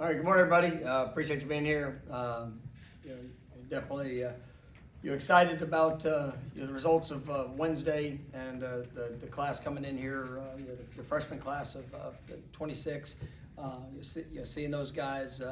All right, good morning, everybody. Appreciate you being here. Definitely you're excited about the results of Wednesday and the class coming in here, the freshman class of the 26. Seeing those guys,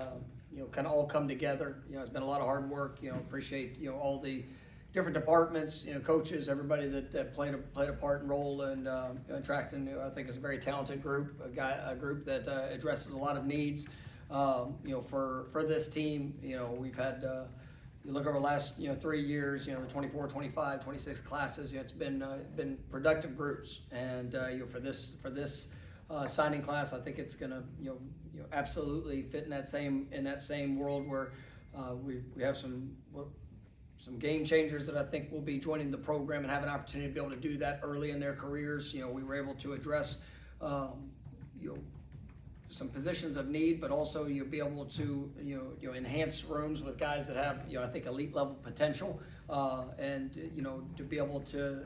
kind of all come together. It's been a lot of hard work. Appreciate all the different departments, coaches, everybody that played a part and role in attracting. I think it's a very talented group, a group that addresses a lot of needs. For this team, we've had, you look over the last, 3 years, the 24, 25, 26 classes, it's been productive groups. And, for this signing class, I think it's gonna, absolutely fit in that same world where, we have some game changers that I think will be joining the program and have an opportunity to be able to do that early in their careers. We were able to address, some positions of need, but also you'll be able to enhance rooms with guys that have I think elite level potential, and to be able to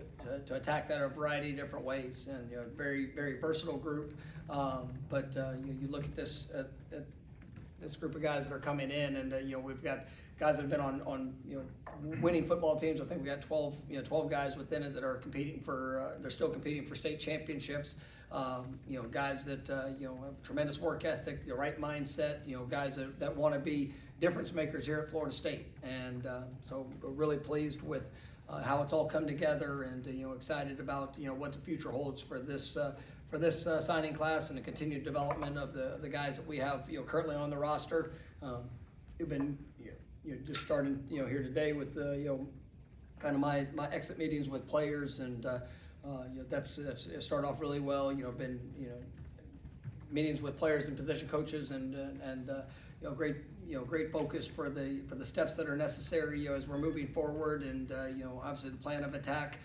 attack that in a variety of different ways. And very very versatile group, but you look at this group of guys that are coming in, and we've got guys that have been on winning football teams. I think we got 12 guys within it that are competing for they're still competing for state championships. Guys that have tremendous work ethic, the right mindset. Guys that want to be difference makers here at Florida State, and so we're really pleased with how it's all come together, and excited about what the future holds for this signing class and the continued development of the guys that we have currently on the roster. We've been just starting here today with kind of my exit meetings with players, and that's started off really well. Been meetings with players and position coaches, and great focus for the steps that are necessary as we're moving forward, and obviously the plan of attack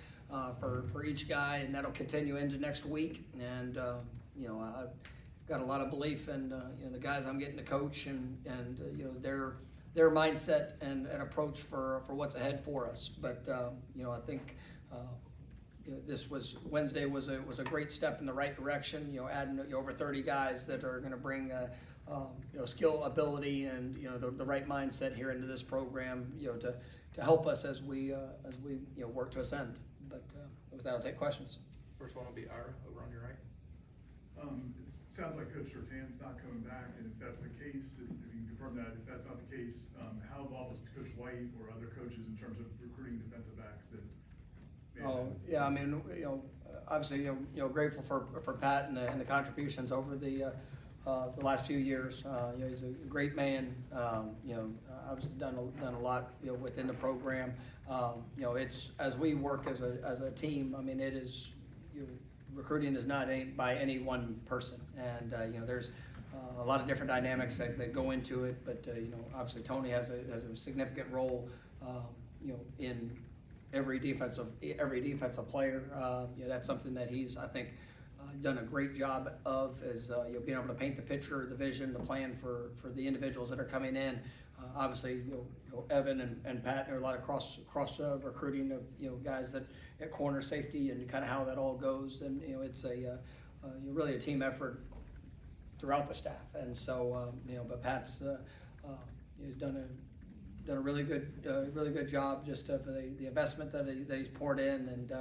for each guy, and that'll continue into next week. And I've got a lot of belief in the guys I'm getting to coach, and their mindset and approach for what's ahead for us. But I think Wednesday was a great step in the right direction. Adding over 30 guys that are going to bring skill, ability, and the right mindset here into this program. To help us as we work to ascend. But with that, I'll take questions. First one will be Ira over on your right. It sounds like Coach Surtain's not coming back, and if that's the case, if you can confirm that, if that's not the case, how involved is Coach White or other coaches in terms of recruiting defensive backs that? Oh yeah, I mean, obviously, grateful for Pat and the contributions over the last few years. He's a great man. Obviously done a lot within the program. It's as we work as a team. I mean, it is recruiting is not by any one person, and there's a lot of different dynamics that go into it. But obviously Tony has a significant role in every defensive player. That's something that he's, I think, done a great job of, is being able to paint the picture, the vision, the plan for the individuals that are coming in. Obviously, Evan and Pat, there are a lot of cross recruiting of guys that at corner safety, and kind of how that all goes. And it's really a team effort throughout the staff. And so but Pat's he's done a really good job just for the investment that he's poured in, and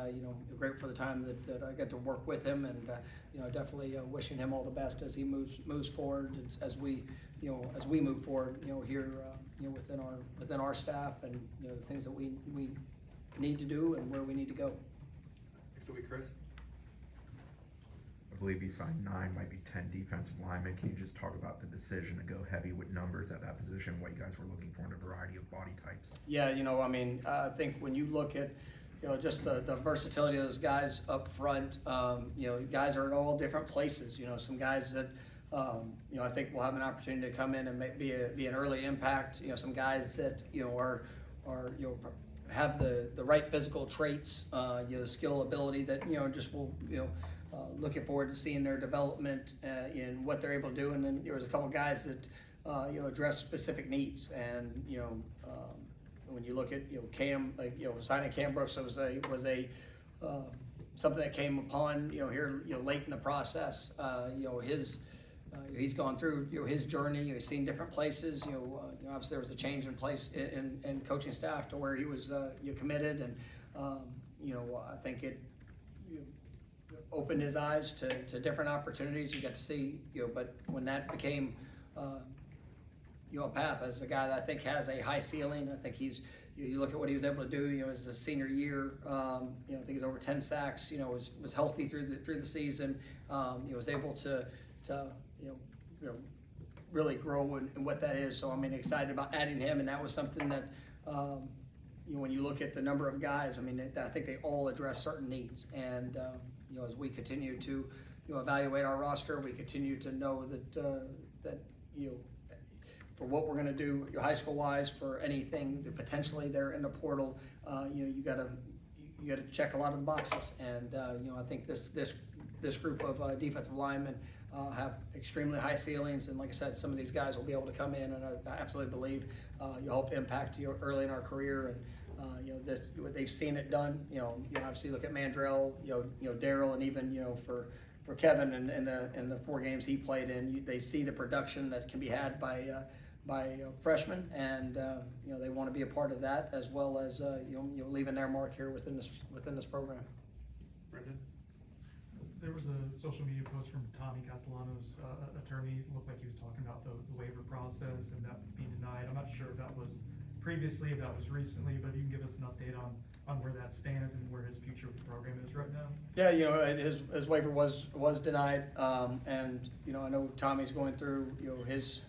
great for the time that I get to work with him, and definitely wishing him all the best as he moves forward, as we move forward here within our staff, and the things that we need to do and where we need to go. Next will be Chris. I believe he signed 9, might be 10 defensive linemen. Can you just talk about the decision to go heavy with numbers at that position, what you guys were looking for in a variety of body types? Yeah, I mean, I think when you look at just the versatility of those guys up front, guys are at all different places. Some guys that I think will have an opportunity to come in and be an early impact. Some guys that are have the right physical traits, the skill, ability that just will looking forward to seeing their development in what they're able to do. And then there was a couple guys that address specific needs, and when you look at Cam, signing Cam Brooks was a something that came upon here late in the process. His he's gone through, his journey. He's seen different places. Obviously there was a change in place in coaching staff to where he was committed, and I think it opened his eyes to different opportunities. You got to see, but when that became a path, as a guy that I think has a high ceiling. I think he's. You look at what he was able to do. As a senior year, I think he's over 10 sacks. Was healthy through the season. Was able to really grow in what that is. So excited about adding him, and that was something that when you look at the number of guys, I think they all address certain needs. And as we continue to evaluate our roster, we continue to know that for what we're going to do, high school wise, for anything that potentially they're in the portal, you got to check a lot of the boxes. And I think this group of defensive linemen have extremely high ceilings, and like I said, some of these guys will be able to come in, and I absolutely believe you'll help impact early in our career. And they've seen it done. Obviously look at Mandrell, Daryl, and even for Kevin and the 4 games he played in, they see the production that can be had by freshmen, and they want to be a part of that, as well as leaving their mark here within this program. Brendan? There was a social media post from Tommy Castellano's attorney. It looked like he was talking about the waiver process and that being denied. I'm not sure if that was previously, if that was recently, but if you can give us an update on where that stands and where his future with the program is right now. Yeah, his waiver was denied, and I know Tommy's going through his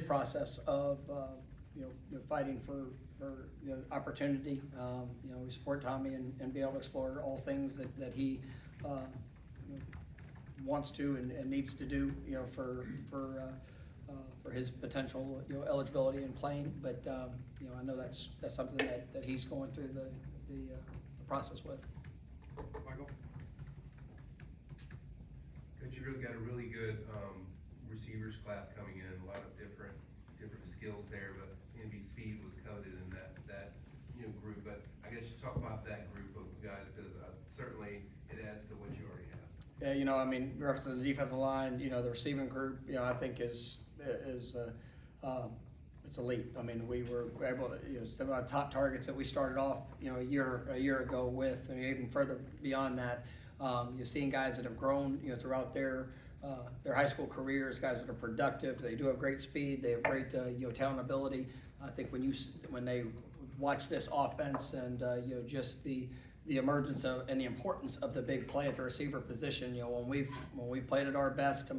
process of fighting for opportunity. We support Tommy and be able to explore all things that he wants to and needs to do for his potential eligibility in playing. But I know that's something that he's going through the process with. Michael? Coach, you really got a really good receivers class coming in, a lot of different skills there, but maybe speed was coveted in that group. But I guess you talk about that group of guys, because certainly it adds to what you already have. Yeah, reference to the defensive line, the receiving group, I think is it's elite. We were able to, some of our top targets that we started off, a year ago with, and even further beyond that. You're seeing guys that have grown, throughout their high school careers, guys that are productive. They do have great speed. They have great, talent ability. I think when they watch this offense and just the emergence of and the importance of the big play at the receiver position. When we played at our best,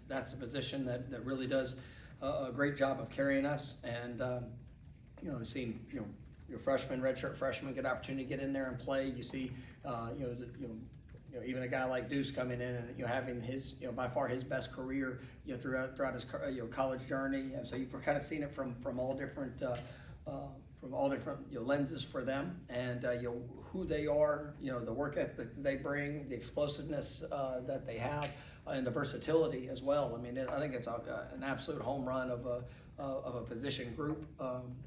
that's a position that really does a great job of carrying us. And seeing your freshmen, redshirt freshmen, get opportunity to get in there and play. You see, even a guy like Deuce coming in and having his by far his best career throughout his college journey. And so you've kind of seen it from all different lenses for them, and who they are, the work ethic they bring, the explosiveness that they have, and the versatility as well. I think it's an absolute home run of a position group,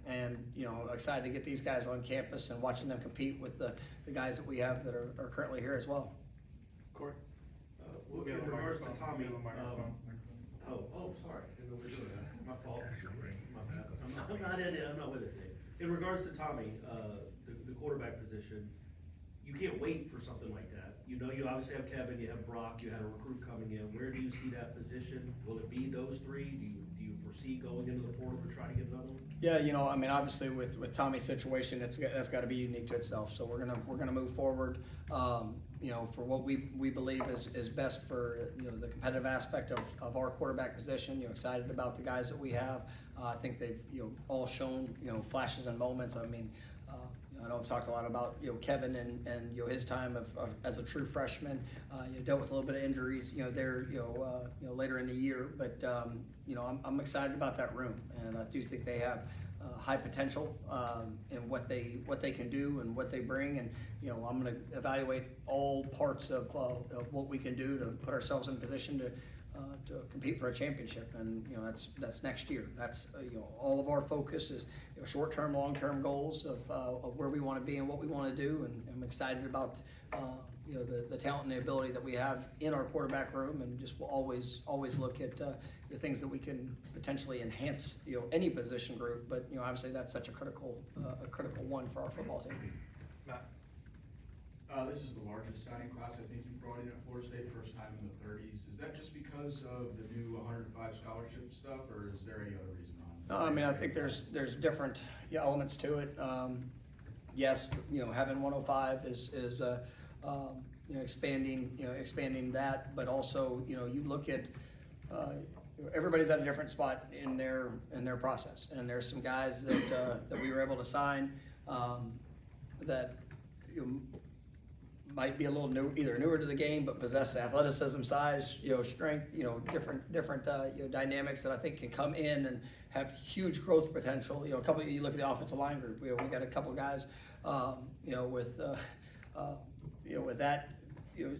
and excited to get these guys on campus and watching them compete with the guys that we have that are currently here as well. Corey? Well, Be in on the regards to microphone. Tommy, Be on the microphone. sorry, I didn't know we were doing that, my fault. My bad. I'm not in it, I'm not with it today. In regards to Tommy, the quarterback position, you can't wait for something like that. You obviously have Kevin, you have Brock, you had a recruit coming in. Where do you see that position? Will it be those 3? Do you foresee going into the portal to try to get another one? Yeah, obviously with Tommy's situation, that's got to be unique to itself. So we're gonna move forward, for what we believe is best for the competitive aspect of our quarterback position. Excited about the guys that we have. I think they've all shown flashes and moments. I know I've talked a lot about Kevin and his time as a true freshman. Dealt with a little bit of injuries there later in the year, but I'm excited about that room, and I do think they have high potential in what they can do and what they bring, and I'm going to evaluate all parts of what we can do to put ourselves in a position to to compete for a championship, and that's next year. That's all of our focus is short-term, long-term goals of where we want to be and what we want to do, and I'm excited about the talent and the ability that we have in our quarterback room, and just will always look at the things that we can potentially enhance any position group, but obviously that's such a critical one for our football team. Matt? This is the largest signing class I think you brought in at Florida State, first time in the 30s. Is that just because of the new 105 scholarship stuff, or is there any other reason behind it? No, I mean, I think there's different elements to it. Yes, having 105 is expanding that, but also you look at everybody's at a different spot in their process, and there's some guys that we were able to sign that might be a little either newer to the game, but possess athleticism, size, strength, different dynamics that I think can come in and have huge growth potential. You look at the offensive line group. We got a couple guys, with that.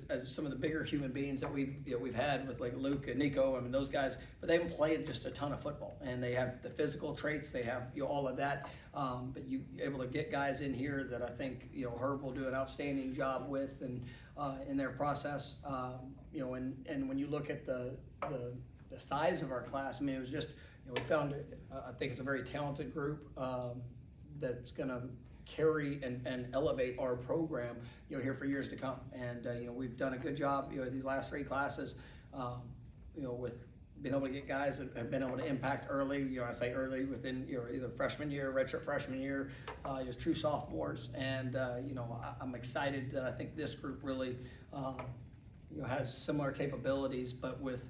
As some of the bigger human beings that we've had with like Luke and Nico, I mean those guys, but they haven't played just a ton of football, and they have the physical traits, they have all of that. But you able to get guys in here that I think Herb will do an outstanding job with, and in their process. And when you look at the size of our class, I mean it was just we found I think it's a very talented group that's gonna carry and elevate our program, here for years to come. And we've done a good job, these last 3 classes, with being able to get guys that have been able to impact early. I say early within either freshman year, redshirt freshman year, true sophomores. And I'm excited that I think this group really has similar capabilities, but with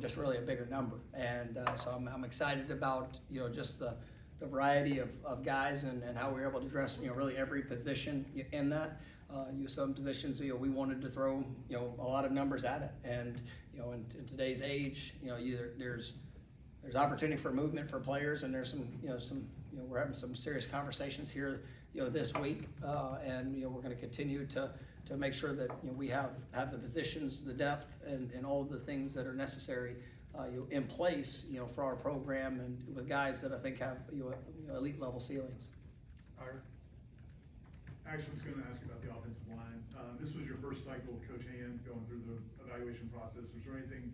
just really a bigger number. And so I'm excited about just the variety of guys and how we were able to address really every position in that. Some positions we wanted to throw a lot of numbers at it, and in today's age there's opportunity for movement for players, and there's some we're having some serious conversations here this week, and we're going to continue to make sure that we have the positions, the depth, and all of the things that are necessary in place, for our program, and with guys that I think have elite level ceilings. Ira? Actually, I was going to ask you about the offensive line. This was your first cycle with Coach Hand going through the evaluation process. Was there anything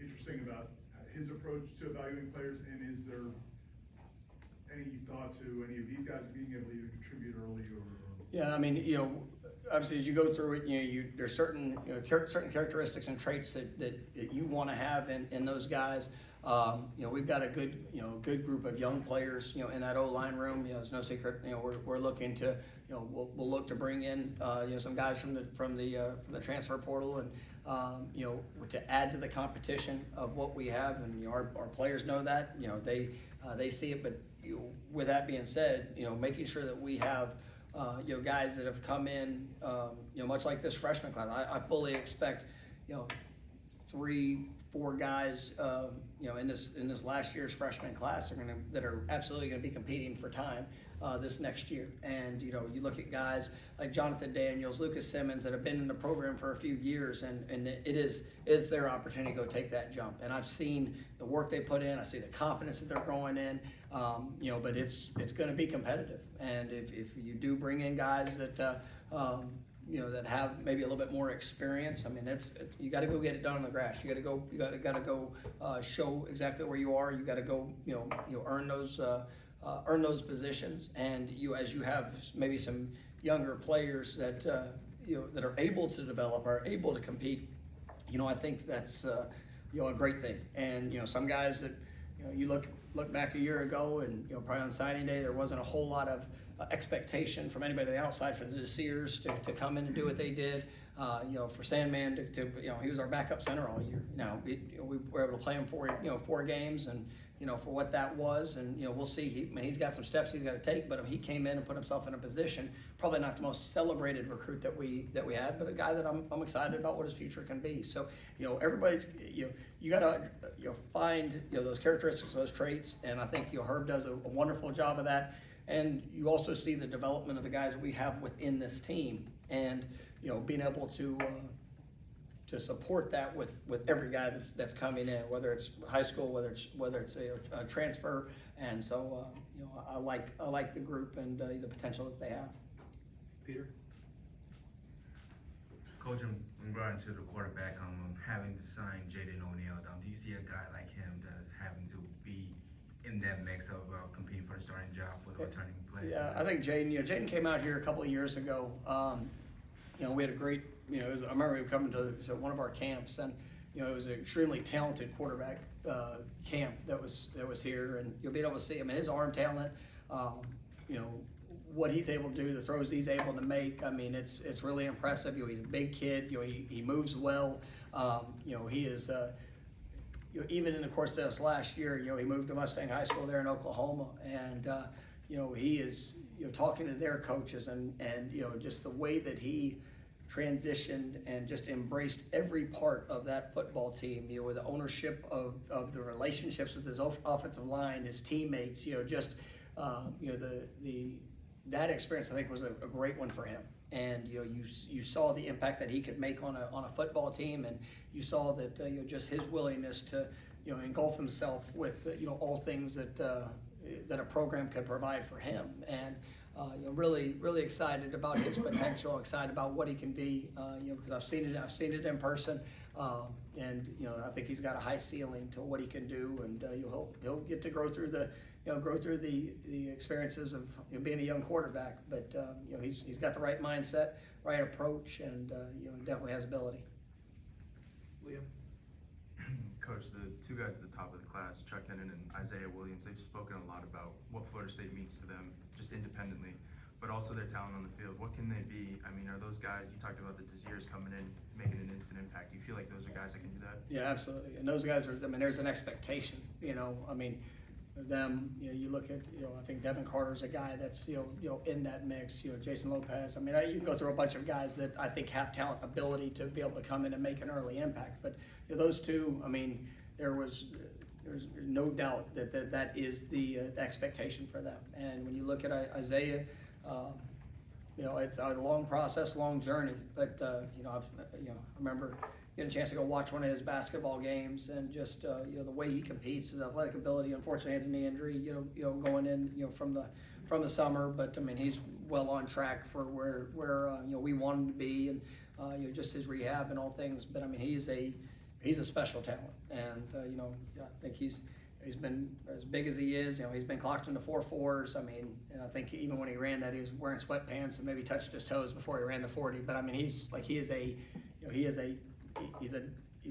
interesting about his approach to evaluating players, and is there any thought to any of these guys being able to either contribute early or? Yeah, I mean, obviously as you go through it, there's certain certain characteristics and traits that you want to have in those guys. We've got a good group of young players, in that O-line room. It's no secret. We're looking to, we'll look to bring in, some guys from the transfer portal, and to add to the competition of what we have, and our players know that. They see it. But with that being said, making sure that we have guys that have come in, much like this freshman class. I fully expect 3-4 guys, in this last year's freshman class that are absolutely going to be competing for time this next year. And you look at guys like Jonathan Daniels, Lucas Simmons, that have been in the program for a few years, and it's their opportunity to go take that jump. And I've seen the work they put in. I see the confidence that they're growing in. But it's going to be competitive. And if you do bring in guys that that have maybe a little bit more experience, I mean, you got to go get it done on the grass. You got to go show exactly where you are. You got to go earn those positions. And as you have maybe some younger players that that are able to develop, are able to compete, I think that's a great thing. And some guys that you look back a year ago, and probably on signing day there wasn't a whole lot of expectation from anybody on the outside for the Sears to come in and do what they did. For Sandman to he was our backup center all year. Now we were able to play him 4 games, and for what that was, and we'll see. He's got some steps he's got to take, but he came in and put himself in a position. Probably not the most celebrated recruit that we had, but a guy that I'm excited about what his future can be. So everybody's you got to find those characteristics, those traits, and I think Herb does a wonderful job of that. And you also see the development of the guys that we have within this team, and being able to to support that with every guy that's coming in, whether it's high school, whether it's a transfer, and so you know, I like the group and the potential that they have. Peter? Coach, in regard to the quarterback, having to sign Jaden O'Neal, do you see a guy like him having to be in that mix of competing for the starting job for the returning player? Yeah, I think Jaden came out here a couple of years ago. You know, we had a great, you know, I remember him coming to one of our camps, and you know, it was an extremely talented quarterback camp that was here, and you'll be able to see, I mean, his arm talent, you know, what he's able to do, the throws he's able to make. I mean, it's really impressive. You know, he's a big kid. You know, he moves well. You know, he is. You know, even in the course of this last year, you know, he moved to Mustang High School there in Oklahoma, and you know, he is, you know, talking to their coaches and you know, just the way that he transitioned and just embraced every part of that football team, you know, with the ownership of the relationships with his offensive line, his teammates, you know, just you know, that experience I think was a great one for him. And you know, you saw the impact that he could make on a football team, and you saw that you know, just his willingness to, you know, engulf himself with you know, all things that a program could provide for him. And you know, really excited about his potential, excited about what he can be. You know, because I've seen it in person, and you know, I think he's got a high ceiling to what he can do, and he'll get to grow through the experiences of, you know, being a young quarterback. But you know, he's got the right mindset, right approach, and you know, definitely has ability. Liam? Coach, the two guys at the top of the class, Chuck Hennon and Isaiah Williams, they've spoken a lot about what Florida State means to them, just independently, but also their talent on the field. What can they be? I mean, are those guys, you talked about the Desires coming in, making an instant impact. Do you feel like those are guys that can do that? Yeah, absolutely. And those guys are, I mean, there's an expectation, you know, I mean, them, you know, you look at, you know, I think Devin Carter's a guy that's, you know, in that mix, you know, Jason Lopez. I mean, you can go through a bunch of guys that I think have talent, ability to be able to come in and make an early impact. But you know, those two, I mean, there's no doubt that is the expectation for them. And when you look at Isaiah, you know, it's a long process, long journey. But you know, I remember getting a chance to go watch one of his basketball games, and just you know, the way he competes, his athletic ability. Unfortunately, had a knee injury, you know, going in, you know, from the summer. But I mean, he's well on track for where you know, we want him to be, and you know, just his rehab and all things. But I mean, he's a special talent, and you know, I think he's been as big as he is. You know, he's been clocked into 4.4s. I mean, and I think even when he ran that, he was wearing sweatpants and maybe touched his toes before he ran the 40. But I mean, he's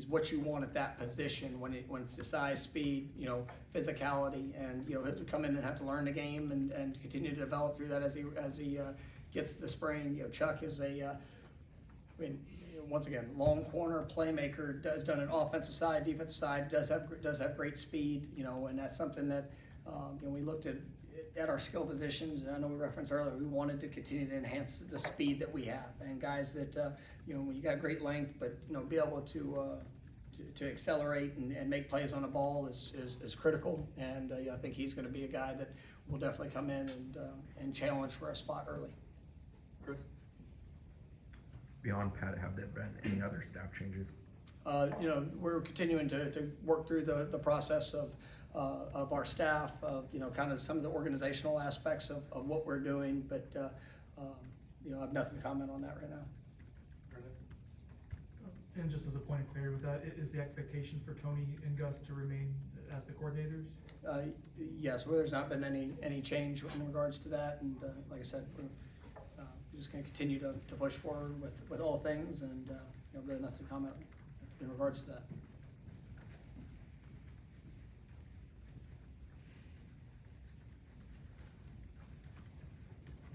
what you want at that position when it's the size, speed, you know, physicality, and you know, he'll come in and have to learn the game and continue to develop through that as he gets the spring. You know, Chuck is I mean, once again, long corner playmaker, has done an offensive side, defensive side, does have great speed, you know, and that's something that you know, we looked at our skill positions, and I know we referenced earlier, we wanted to continue to enhance the speed that we have, and guys that you know, when you got great length, but you know, be able to accelerate and make plays on the ball is critical. And yeah, I think he's going to be a guy that will definitely come in and challenge for a spot early. Chris? Beyond Pat, have there been any other staff changes? You know, we're continuing to work through the process of our staff, of, you know, kind of some of the organizational aspects of what we're doing, but you know, I have nothing to comment on that right now. Brendan? And just as a point of clarity with that, is the expectation for Tony and Gus to remain as the coordinators? Yes, well, there's not been any change in regards to that, and like I said, we're just going to continue to push forward with all things, and you know, really nothing to comment in regards to that.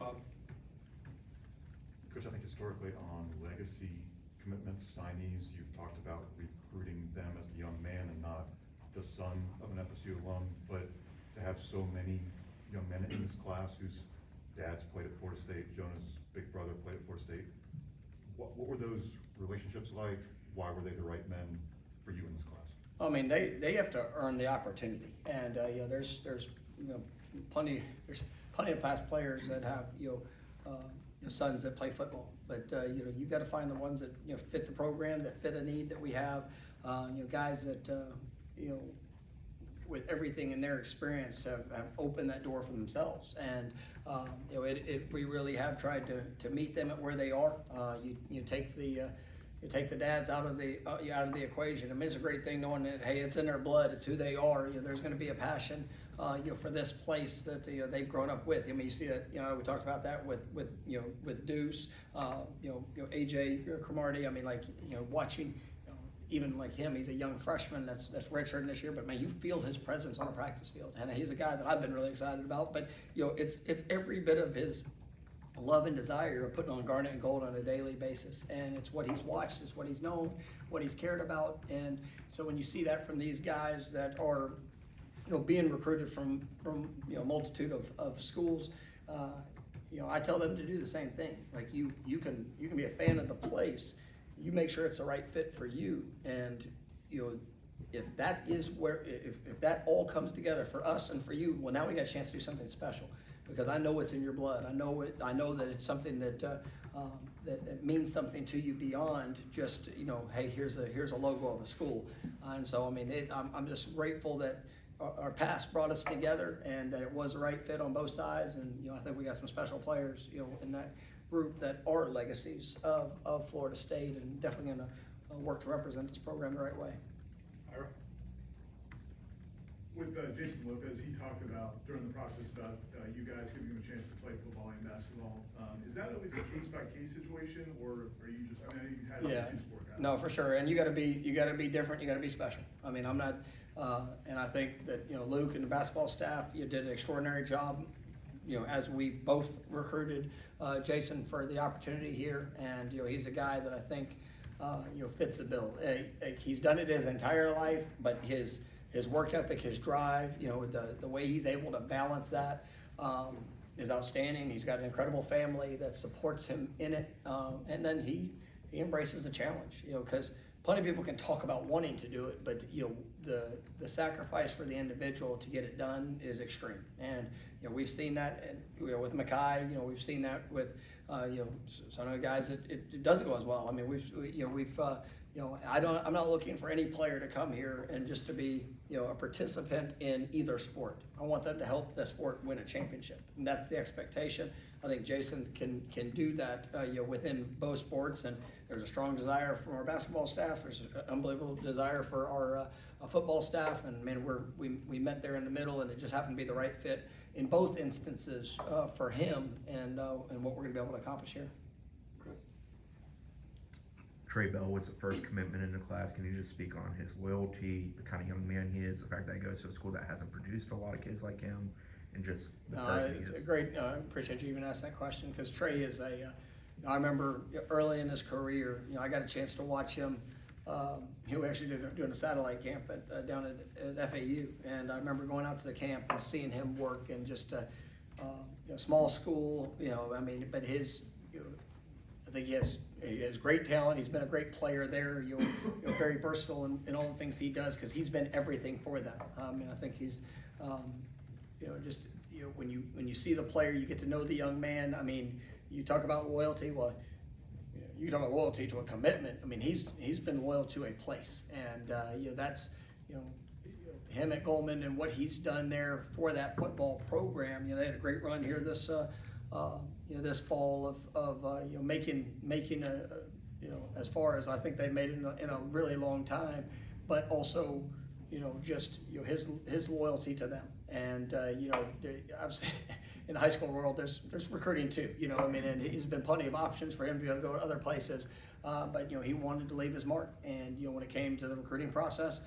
Bob? Coach, I think historically on legacy commitments, signees, you've talked about recruiting them as the young man and not the son of an FSU alum, but to have so many young men in this class whose dads played at Florida State, Jonah's big brother played at Florida State, what were those relationships like? Why were they the right men for you in this class? I mean, they have to earn the opportunity, and you know, there's you know, plenty of past players that have, you know, sons that play football. But you got to find the ones that fit the program, that fit a need that we have. Guys that with everything in their experience have opened that door for themselves. And we really have tried to meet them at where they are. You take the dads out of the equation. I mean, it's a great thing knowing that, hey, it's in their blood, it's who they are. There's going to be a passion for this place that they've grown up with. I mean, you see that. We talked about that with Deuce, AJ Cromartie. I mean, watching. Even like him, he's a young freshman that's redshirting this year, but man, you feel his presence on a practice field, and he's a guy that I've been really excited about. But it's every bit of his love and desire of putting on garnet and gold on a daily basis, and it's what he's watched, it's what he's known, what he's cared about. And so when you see that from these guys that are being recruited from a multitude of schools, I tell them to do the same thing. Like you can be a fan of the place. You make sure it's the right fit for you, and if that is if that all comes together for us and for you, well, now we got a chance to do something special, because I know it's in your blood. I know that it's something that means something to you beyond just hey, here's a logo of a school. And so I mean, I'm just grateful that our past brought us together, and that it was the right fit on both sides. And I think we got some special players in that group that are legacies of Florida State, and definitely going to work to represent this program the right way. Ira? With Jason Lopez, he talked about during the process about you guys giving him a chance to play football and basketball. Is that always a case by case situation, or are you just? I mean, you had two sport guys. No, for sure, and you got to be different. You got to be special. I mean, I'm not, and I think that Luke and the basketball staff, you did an extraordinary job. As we both recruited Jason for the opportunity here, and he's a guy that I think fits the bill. He's done it his entire life, but his work ethic, his drive, the way he's able to balance that is outstanding. He's got an incredible family that supports him in it, and then he embraces the challenge. Because plenty of people can talk about wanting to do it, but the sacrifice for the individual to get it done is extreme. And we've seen that with Mackay. We've seen that with some of the guys that it doesn't go as well. I mean, I'm not looking for any player to come here and just to be a participant in either sport. I want them to help the sport win a championship, and that's the expectation. I think Jason can do that within both sports, and there's a strong desire from our basketball staff. There's an unbelievable desire for our football staff, and man, we met there in the middle, and it just happened to be the right fit in both instances for him and what we're going to be able to accomplish here. Chris? Trey Bell was the first commitment in the class. Can you just speak on his loyalty, the kind of young man he is, the fact that he goes to a school that hasn't produced a lot of kids like him, and just the person he is? It's a great. I appreciate you even asking that question, because Trey is I remember early in his career, I got a chance to watch him. He was actually doing a satellite camp down at FAU, and I remember going out to the camp and seeing him work, and just small school. I mean, but I think he has great talent. He's been a great player there. Very versatile in all the things he does, because he's been everything for them. And I think he's when you see the player, you get to know the young man. I mean, you talk about loyalty. Well, you talk about loyalty to a commitment. I mean, he's been loyal to a place, and that's him at Goldman and what he's done there for that football program. They had a great run here this this fall of making a as far as I think they made it in a really long time, but also just his loyalty to them. And obviously in the high school world, there's recruiting too. I mean, and he's been plenty of options for him to be able to go to other places. But he wanted to leave his mark. And when it came to the recruiting process,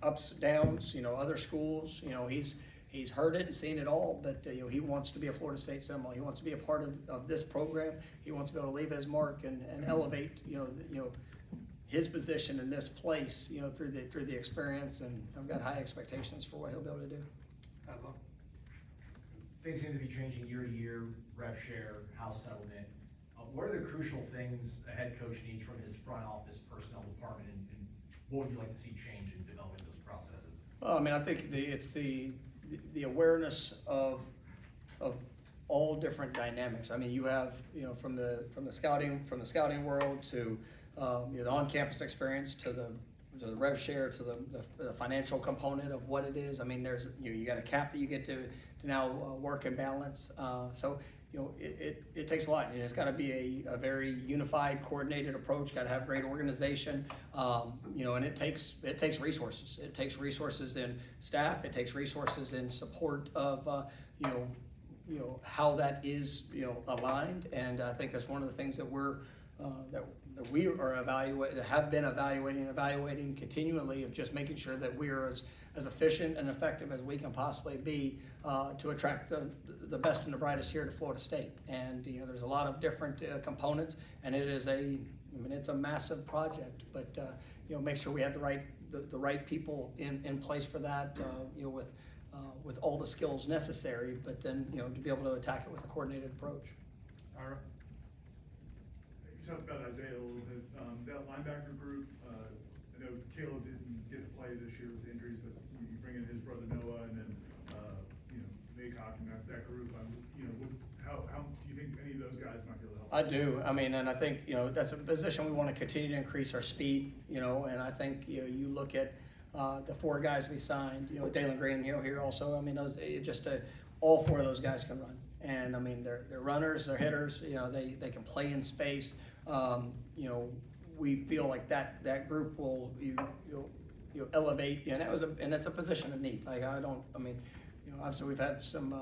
ups, downs, other schools, he's heard it and seen it all. But he wants to be a Florida State Seminole. He wants to be a part of this program. He wants to be able to leave his mark and elevate his position in this place, through the experience. And I've got high expectations for what he'll be able to do. Aslan? Things seem to be changing year to year, rev share, house settlement. What are the crucial things a head coach needs from his front office personnel department, and what would you like to see change in developing those processes? Well, I mean, I think it's the awareness of all different dynamics. I mean, you have, from the scouting world to, the on-campus experience to the rev share to the financial component of what it is. I mean, there's, you got a cap that you get to now work and balance. So, it takes a lot. It's got to be a very unified, coordinated approach. Got to have great organization, and it takes resources. It takes resources in staff. It takes resources in support of, how that is, aligned. And I think that's one of the things that that we are have been evaluating continually, of just making sure that we are as efficient and effective as we can possibly be to attract the best and the brightest here to Florida State. And there's a lot of different components, and it's a massive project. But make sure we have the right people in place for that. With all the skills necessary, but then to be able to attack it with a coordinated approach. Ira? You talked about Isaiah a little bit. That linebacker group, I know Caleb didn't get to play this year with injuries, but you bring in his brother Noah, and then Maycock and that group. How do you think any of those guys might be able to help? I do. I mean, and I think that's a position we want to continue to increase our speed. And I think you look at the 4 guys we signed. Dalen Green here also. I mean, all 4 of those guys can run. And I mean, they're runners, they're hitters. They can play in space. We feel like that group will elevate. And that's a position of need. Like obviously we've had some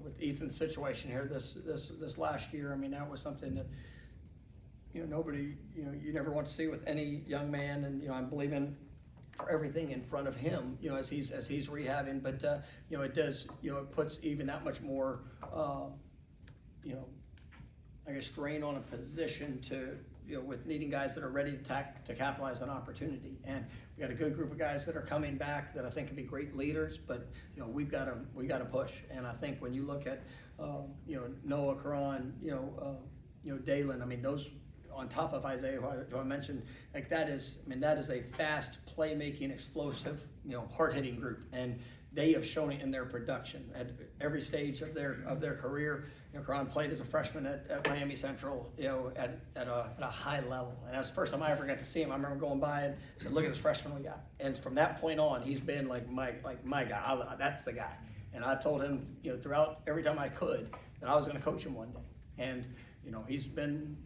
with Ethan's situation here this last year. I mean, that was something that nobody you never want to see with any young man. And I'm believing for everything in front of him, as he's rehabbing, but it does, it puts even that much more, I guess, strain on a position to, with needing guys that are ready to capitalize on opportunity. And we got a good group of guys that are coming back that I think can be great leaders, but we got to push. And I think when you look at Noah, Karan, Dalen, I mean, those, on top of Isaiah, who I mentioned, like that is a fast, playmaking, explosive, hard-hitting group, and they have shown it in their production at every stage of their career. Karan played as a freshman at Miami Central, at a high level, and that's the first time I ever got to see him. I remember going by and said, "Look at this freshman we got," and from that point on, he's been like my guy. That's the guy, and I've told him, throughout every time I could, that I was going to coach him one day, and he's been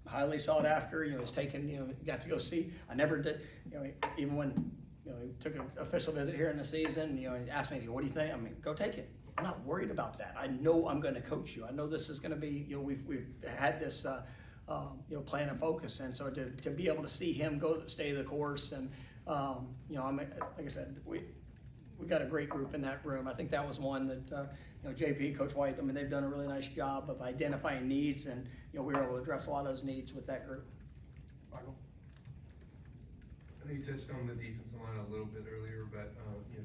highly sought after. He's taken, got to go see. I never did, even when, he took an official visit here in the season, he asked me, "What do you think?" I mean, go take it. I'm not worried about that. I know I'm going to coach you. I know this is going to be, we've had this, plan and focus. And so to be able to see him stay the course, and, like I said, we got a great group in that room. I think that was one that, JP, Coach White, I mean, they've done a really nice job of identifying needs, and, we were able to address a lot of those needs with that group. Michael? I know you touched on the defensive line a little bit earlier, but,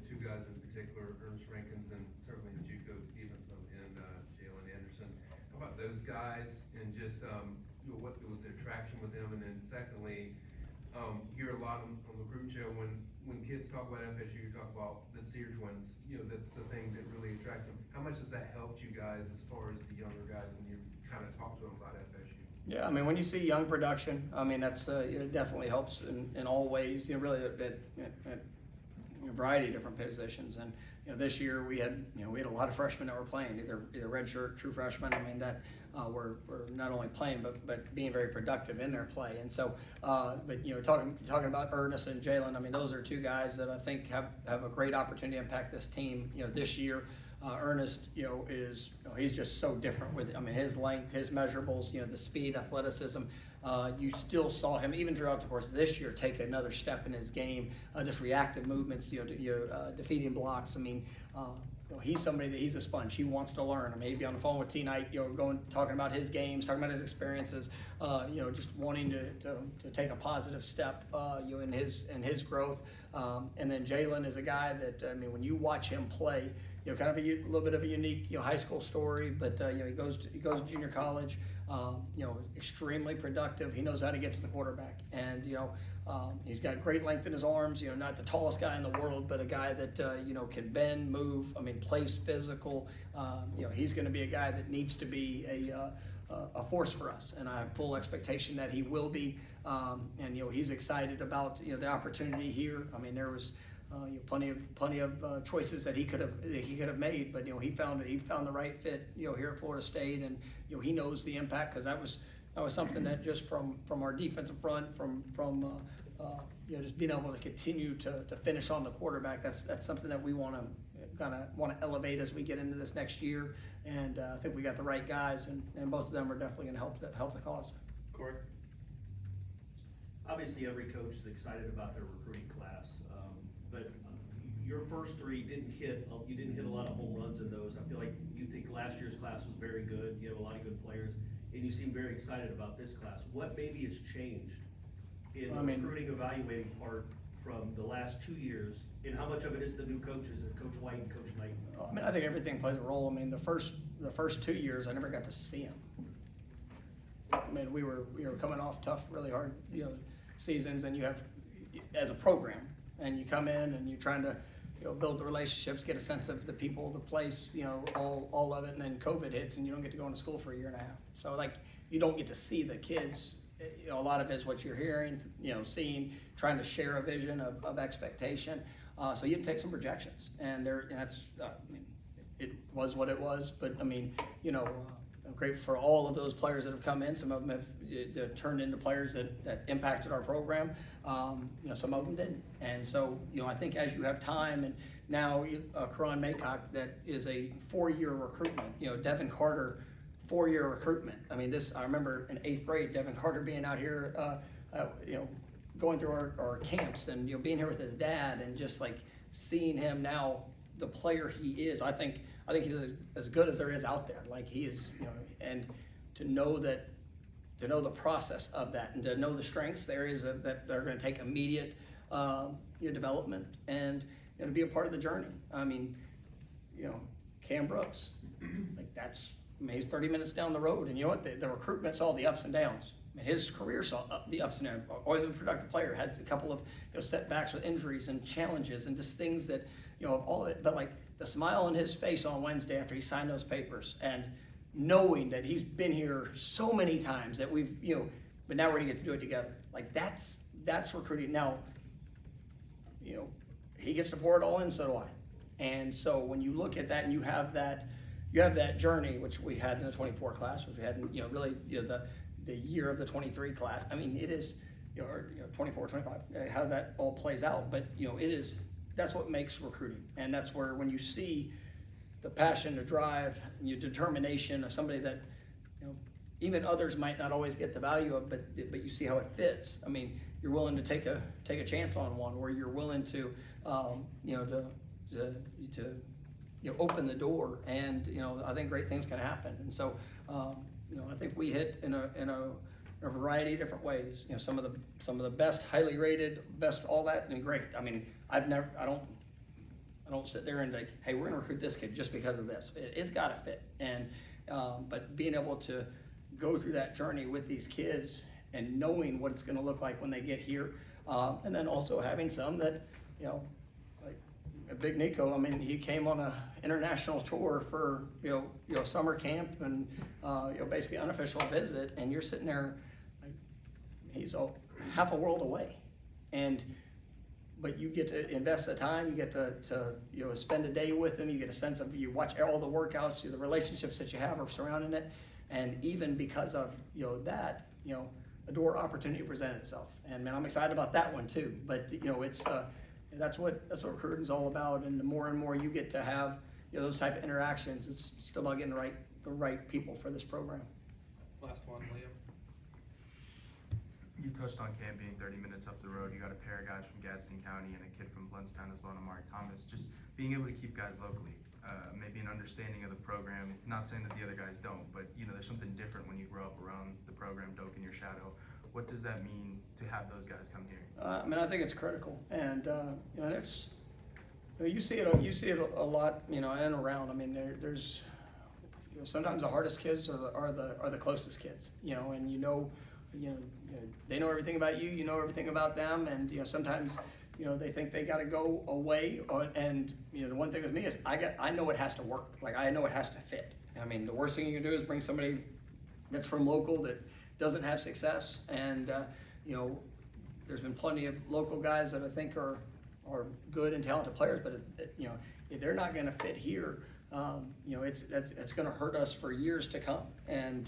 2 guys in particular, Ernest Rankins and certainly JUCO Stevenson and Jalen Anderson. How about those guys, and just, what was the attraction with them? And then secondly, hear a lot on the recruit show when kids talk about FSU, you talk about the Sears twins. That's the thing that really attracts them. How much has that helped you guys as far as the younger guys when you kind of talk to them about FSU? Yeah, I mean, when you see young production, I mean, that's it definitely helps in all ways. Really at a variety of different positions. And this year we had a lot of freshmen that were playing, either redshirt, true freshmen. I mean, that were not only playing but being very productive in their play. And so, but talking about Ernest and Jalen, I mean, those are 2 guys that I think have a great opportunity to impact this team. This year. Ernest, he's just so different with, his length, his measurables, the speed, athleticism. You still saw him, even throughout the course of this year, take another step in his game, just reactive movements, defeating blocks. I mean, he's somebody that he's a sponge. He wants to learn. I mean, he'd be on the phone with T Knight, talking about his games, talking about his experiences, just wanting to take a positive step, in his growth. And then Jalen is a guy that, when you watch him play, kind of a little bit of a unique, high school story, but he goes to junior college, extremely productive. He knows how to get to the quarterback, and He's got great length in his arms, you know, not the tallest guy in the world, but a guy that, you know, can bend, move, I mean, plays physical. You know, he's gonna be a guy that needs to be a force for us, and I have full expectation that he will be. And, you know, he's excited about, you know, the opportunity here. I mean, there was, you know, plenty of choices that he could have made, but, you know, he found the right fit, you know, here at Florida State, and, you know, he knows the impact, because that was something that just from our defensive front, from you know, just being able to continue to finish on the quarterback. That's something that we want to elevate as we get into this next year, and I think we got the right guys, and both of them are definitely going to help the cause. Corey? Obviously, every coach is excited about their recruiting class, but your first three you didn't hit a lot of home runs in those. I feel like you think last year's class was very good. You have a lot of good players, and you seem very excited about this class. What maybe has changed in the recruiting evaluating part from the last 2 years, and how much of it is the new coaches, and Coach White and Coach Knight? I mean, I think everything plays a role. I mean, the first 2 years, I never got to see him. I mean, we were coming off tough, really hard, you know, seasons, and you have, as a program, and you come in and you're trying to, you know, build the relationships, get a sense of the people, the place, you know, all of it, and then COVID hits, and you don't get to go into school for a year and a half. So, like, you don't get to see the kids. You know, a lot of it is what you're hearing, you know, seeing, trying to share a vision of expectation. So you have to take some projections, and that's, I mean, it was what it was, but I mean, you know, I'm grateful for all of those players that have come in. Some of them have turned into players that impacted our program. You know, some of them didn't. And so, you know, I think as you have time, and now Karan Maycock, that is a 4-year recruitment. You know, Devin Carter, 4-year recruitment. I mean, I remember in 8th grade, Devin Carter being out here, you know, going through our camps, and, you know, being here with his dad, and just like seeing him now, the player he is. I think he's as good as there is out there. Like, he is, you know, and to know the process of that, and to know the strengths, the areas that are going to take immediate you know, development, and, you know, to be a part of the journey. I mean, you know, Cam Brooks, like, I mean, he's 30 minutes down the road, and you know what? The recruitment saw the ups and downs. I mean, his career saw the ups and downs. Always a productive player. Had a couple of, you know, setbacks with injuries and challenges and just things that, you know, all of it. But, like, the smile on his face on Wednesday after he signed those papers, and knowing that he's been here so many times that we've, you know, but now we're gonna get to do it together. Like, that's recruiting. Now, you know, he gets to pour it all in, so do I. And so when you look at that, and you have that journey, which we had in the 24 class, which we had in, you know, really, you know, the year of the 23 class. I mean, it is, you know, or, you know, 24, 25, how that all plays out. But, you know, that's what makes recruiting. And that's where, when you see the passion, the drive, and your determination of somebody that, you know, even others might not always get the value of, but you see how it fits. I mean, you're willing to take a chance on one, or you're willing to, you know, to you know, open the door, and, you know, I think great things can happen. And so, you know, I think we hit in a variety of different ways. You know, some of the best, highly rated, best, all that, and great. I mean, I don't sit there and like, hey, we're gonna recruit this kid just because of this. It's gotta fit. And but being able to go through that journey with these kids, and knowing what it's gonna look like when they get here, and then also having some that, you know, like Big Nico. I mean, he came on a international tour for you know summer camp, and you know, basically unofficial visit, and you're sitting there like, he's half a world away, but you get to invest the time, you get to you know, spend a day with them, you get a sense of, you watch all the workouts, the relationships that you have are surrounding it, and even because of, you know, that, you know, a door opportunity presented itself, and man, I'm excited about that one too. But, you know, it's that's what recruiting is all about, and the more and more you get to have, you know, those type of interactions, it's still about getting the right people for this program. Last one, Liam. You touched on Cam being 30 minutes up the road. You got a pair of guys from Gadsden County and a kid from Blountstown as well, Amari Thomas. Just being able to keep guys locally, maybe an understanding of the program. Not saying that the other guys don't, but, you know, there's something different when you grow up around the program, Doak in your shadow. What does that mean to have those guys come here? I mean, I think it's critical, and you know, it's, you see it a lot, you know, and around. I mean, there's, you know, sometimes the hardest kids are the closest kids, you know, and you know they know everything about you, you know everything about them, and, sometimes, they think they gotta go away, and, the one thing with me is, I know it has to work, like, I know it has to fit. I mean, the worst thing you can do is bring somebody that's from local that doesn't have success, and, there's been plenty of local guys that I think are good and talented players, but if they're not gonna fit here, it's gonna hurt us for years to come. And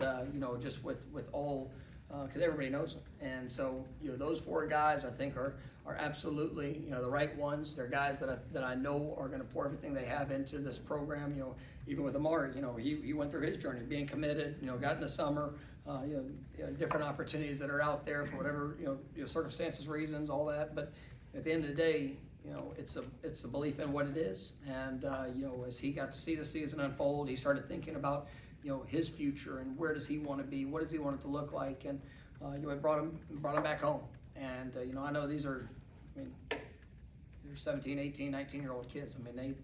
just with all, because everybody knows them, and so those 4 guys I think are absolutely the right ones. They're guys that I know are gonna pour everything they have into this program. Even with Amari, he went through his journey, being committed. Got in the summer. Different opportunities that are out there for whatever circumstances, reasons, all that. But at the end of the day, it's a belief in what it is. And as he got to see the season unfold, he started thinking about his future and where does he want to be, what does he want it to look like, and it brought him back home. And I know these are, they're 17, 18, 19-year-old kids. I mean,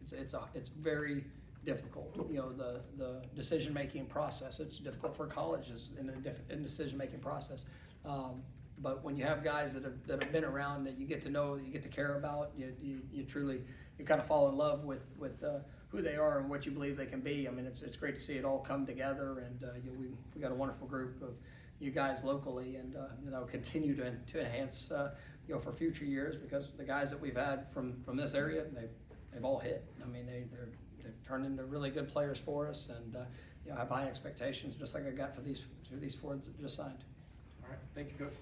it's very difficult. The decision-making process. It's difficult for colleges in decision-making process. But when you have guys that have been around, that you get to know, that you get to care about, you truly kind of fall in love with who they are and what you believe they can be. I mean, it's great to see it all come together, and we got a wonderful group of you guys locally, and continue to enhance for future years, because the guys that we've had from this area, they've all hit. I mean, they've turned into really good players for us, and have high expectations, just like I got for these 4 that just signed. All right, thank you, Coach.